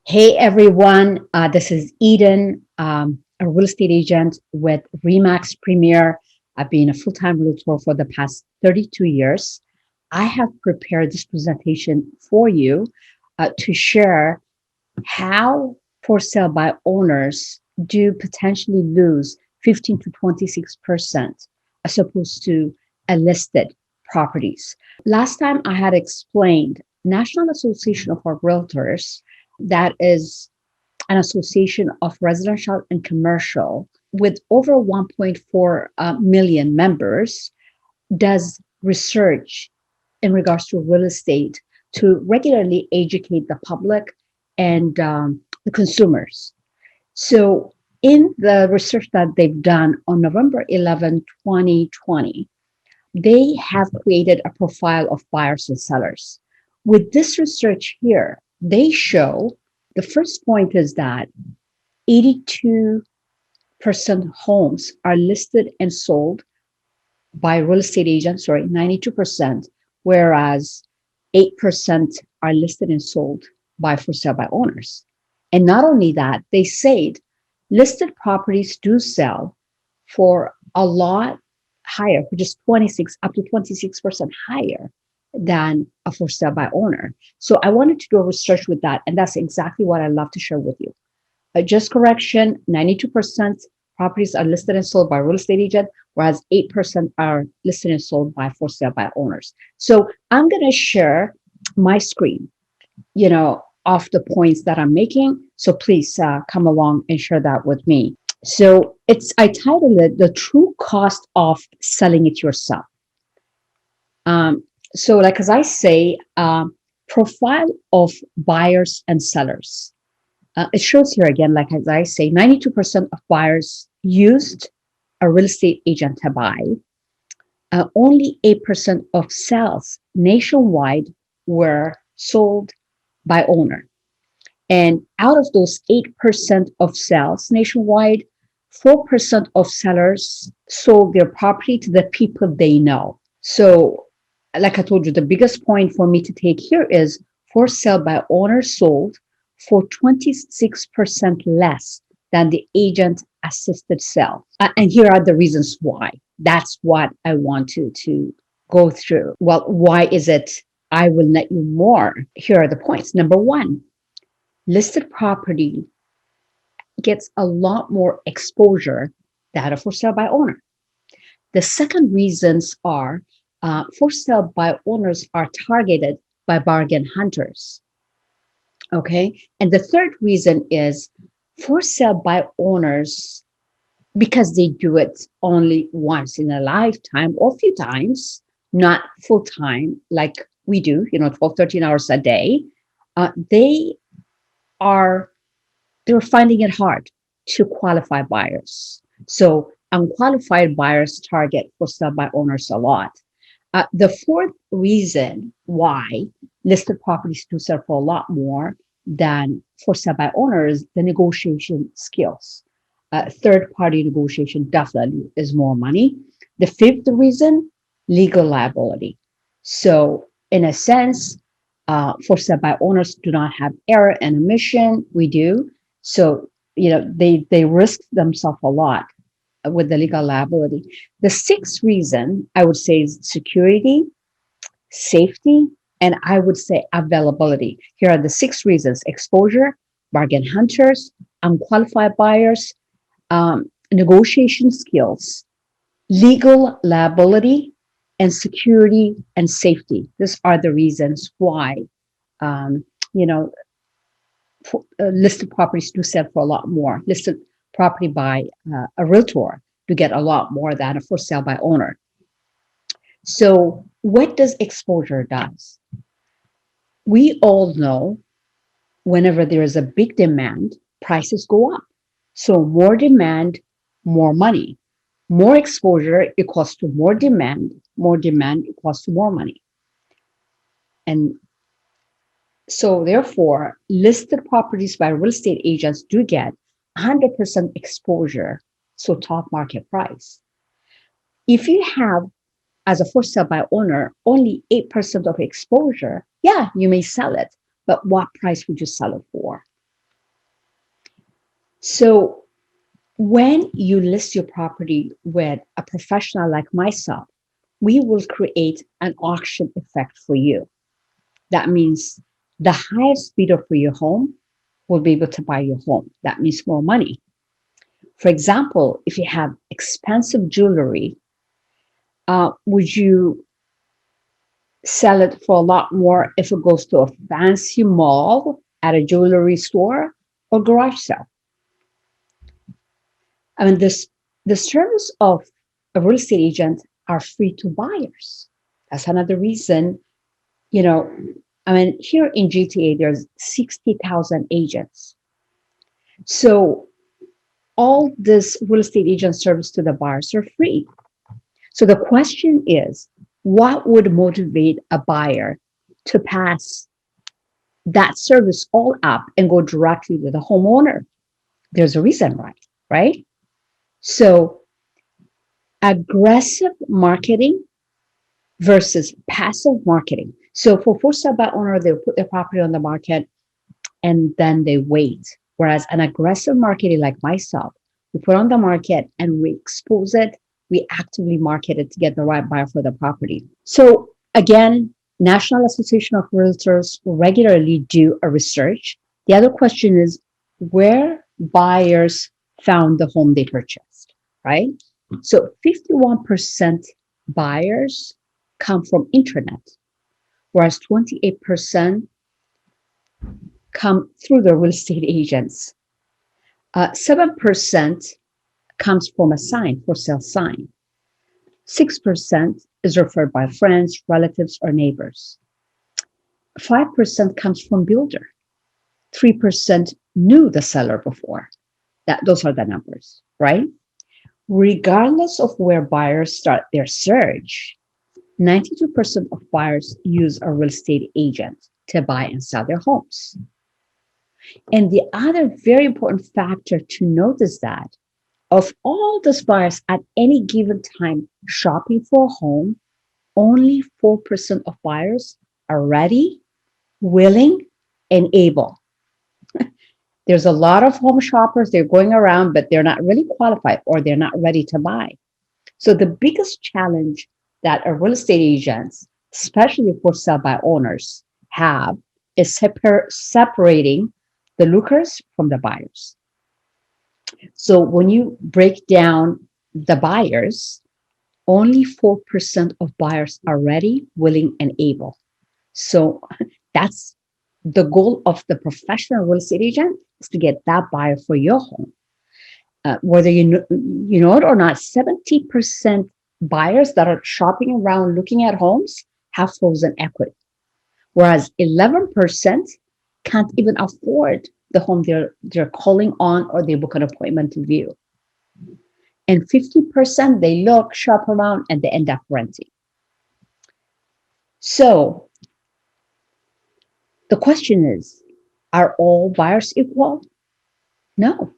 Hey everyone, this is Eden, a real estate agent with Remax Premier. I've been a full-time realtor for the past 32 years. I have prepared this presentation for you to share how for sale by owners do potentially lose 15 to 26% as opposed to a listed properties. Last time I had explained National Association of Realtors, that is an association of residential and commercial with over 1.4 million members, does research in regards to real estate to regularly educate the public and the consumers. So, in the research that they've done on November 11, 2020, they have created a profile of buyers and sellers. With this research here, they show the first point is that 82% homes are listed and sold by real estate agents, 92%, whereas 8% are listed and sold by for sale by owners. And not only that, they said listed properties do sell for a lot higher, which is 26 up to 26% higher than a for sale by owner. So I wanted to do a research with that, and that's exactly what I love to share with you. Just correction, 92% properties are listed and sold by real estate agent, whereas 8% are listed and sold by for sale by owners. So I'm going to share my screen, of the points that I'm making. So please come along and share that with me. So I titled it The True Cost of Selling It Yourself. So like, as I say, profile of buyers and sellers. It shows here again, like as I say, 92% of buyers used a real estate agent to buy. Only 8% of sales nationwide were sold by owner. And out of those 8% of sales nationwide, 4% of sellers sold their property to the people they know. So, like I told you, the biggest point for me to take here is for sale by owner sold for 26% less than the agent assisted sale. And here are the reasons why. That's what I want to go through. Well, why is it I will net you more? Here are the points. Number one, listed property gets a lot more exposure than a for sale by owner. The second reasons are for sale by owners are targeted by bargain hunters. Okay. And the third reason is for sale by owners, because they do it only once in a lifetime or a few times, not full time like we do, 12, 13 hours a day. They're finding it hard to qualify buyers. So unqualified buyers target for sale by owners a lot. The fourth reason why listed properties do sell for a lot more than for sale by owners, the negotiation skills. Third-party negotiation definitely is more money. The fifth reason, legal liability. So in a sense, for sale by owners do not have error and omission. We do. So, they risk themselves a lot with the legal liability. The sixth reason I would say is security, safety, and I would say availability. Here are the six reasons: exposure, bargain hunters, unqualified buyers, negotiation skills, legal liability, and security and safety. These are the reasons why, listed properties do sell for a lot more. Listed property by a realtor to get a lot more than a for sale by owner. So what does exposure does? We all know whenever there is a big demand, prices go up. So more demand, more money. More exposure equals to more demand equals to more money. And so therefore, listed properties by real estate agents do get 100% exposure, so top market price. If you have, as a for sale by owner, only 8% of exposure, yeah, you may sell it, but what price would you sell it for? So when you list your property with a professional like myself, we will create an auction effect for you. That means the highest bidder for your home will be able to buy your home. That means more money. For example, if you have expensive jewelry, would you sell it for a lot more if it goes to a fancy mall at a jewelry store or garage sale? I mean, the service of a real estate agent are free to buyers. That's another reason, you know, I mean, here in GTA, there's 60,000 agents. So all this real estate agent service to the buyers are free. So the question is, what would motivate a buyer to pass that service all up and go directly to the homeowner? There's a reason, right? So aggressive marketing versus passive marketing. So for first sale by owner, they'll put their property on the market and then they wait. Whereas an aggressive marketing like myself, we put on the market and we expose it, we actively market it to get the right buyer for the property. So again, National Association of Realtors regularly do a research. The other question is where buyers found the home they purchased, right? So 51% buyers come from internet, whereas 28% come through the real estate agents. 7% comes from a sign, for sale sign. 6% is referred by friends, relatives, or neighbors. 5% comes from builder. 3% knew the seller before. Those are the numbers, right? Regardless of where buyers start their search, 92% of buyers use a real estate agent to buy and sell their homes. And the other very important factor to note is that of all those buyers at any given time shopping for a home, only 4% of buyers are ready, willing, and able. There's a lot of home shoppers, they're going around, but they're not really qualified or they're not ready to buy. So the biggest challenge that a real estate agents, especially for sell by owners, have is separating the lookers from the buyers. So when you break down the buyers, only 4% of buyers are ready, willing, and able. So that's the goal of the professional real estate agent is to get that buyer for your home. Whether you know it or not, 70% buyers that are shopping around looking at homes have frozen equity, whereas 11% can't even afford the home they're calling on or they book an appointment to view. And 50% they look, shop around, and they end up renting. So the question is, are all buyers equal? No.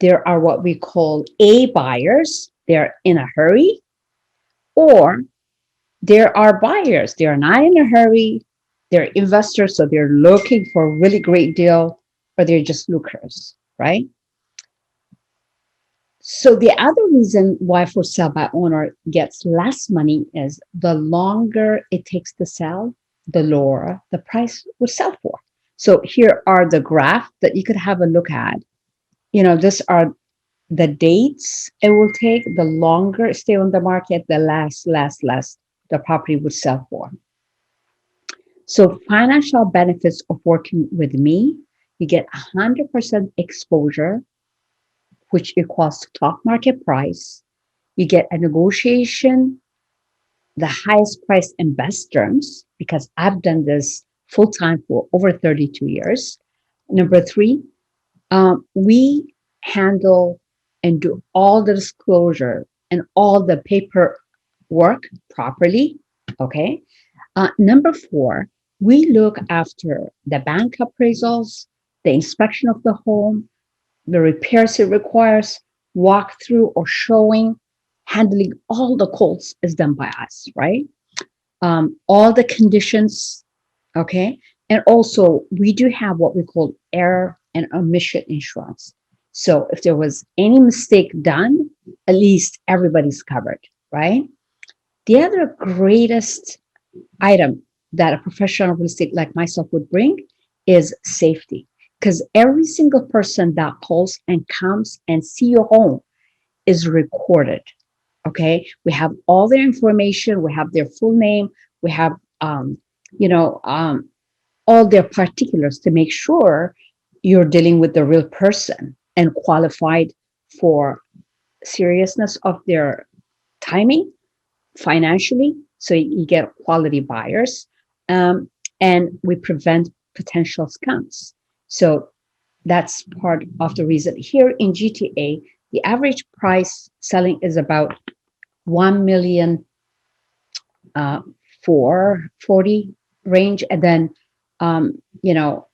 There are what we call A buyers, they're in a hurry, or there are buyers, they're not in a hurry, they're investors, so they're looking for a really great deal, or they're just lookers, right? So the other reason why for sale by owner gets less money is the longer it takes to sell, the lower the price will sell for. So here are the graph that you could have a look at. These are the dates it will take, the longer it stay on the market, the less the property would sell for. So financial benefits of working with me, you get 100% exposure, which equals to top market price. You get a negotiation, the highest price and best terms, because I've done this full time for over 32 years. Number three, we handle and do all the disclosure and all the paperwork properly. Okay. Number four, we look after the bank appraisals, the inspection of the home, the repairs it requires, walkthrough or showing, handling all the calls is done by us, right? All the conditions, okay? And also, we do have what we call error and omission insurance. So if there was any mistake done, at least everybody's covered, right? The other greatest item that a professional real estate like myself would bring is safety. Because every single person that calls and comes and see your home is recorded. Okay, we have all their information, we have their full name, we have you know all their particulars to make sure you're dealing with the real person and qualified for seriousness of their timing financially, so you get quality buyers, and we prevent potential scams. So that's part of the reason. Here in GTA, the average price selling is about 1 million 440 range, and then um, you know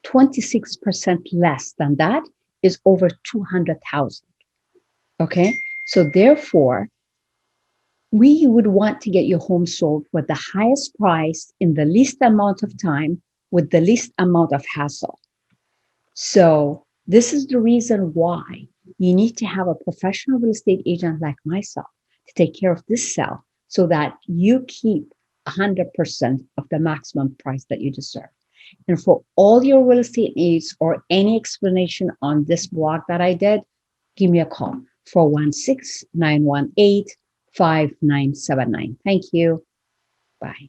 26% less than that is over 200,000. Okay, so therefore we would want to get your home sold with the highest price in the least amount of time with the least amount of hassle. So this is the reason why you need to have a professional real estate agent like myself to take care of this sale so that you keep 100% of the maximum price that you deserve. And for all your real estate needs or any explanation on this blog that I did, give me a call, 416-918-5979. Thank you. Bye.